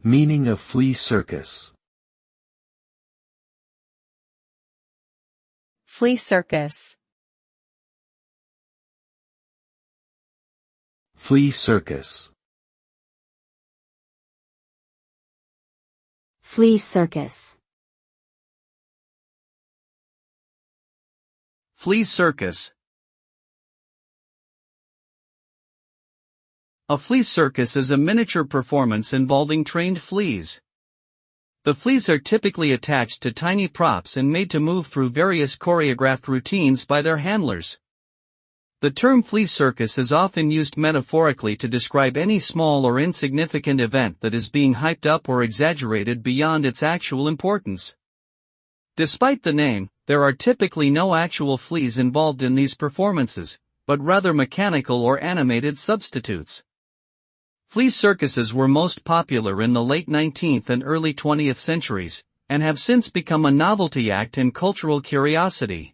Meaning of flea circus. Flea circus. Flea circus. Flea circus. Flea circus. A flea circus is a miniature performance involving trained fleas. The fleas are typically attached to tiny props and made to move through various choreographed routines by their handlers. The term flea circus is often used metaphorically to describe any small or insignificant event that is being hyped up or exaggerated beyond its actual importance. Despite the name, there are typically no actual fleas involved in these performances, but rather mechanical or animated substitutes. Flea circuses were most popular in the late 19th and early 20th centuries, and have since become a novelty act and cultural curiosity.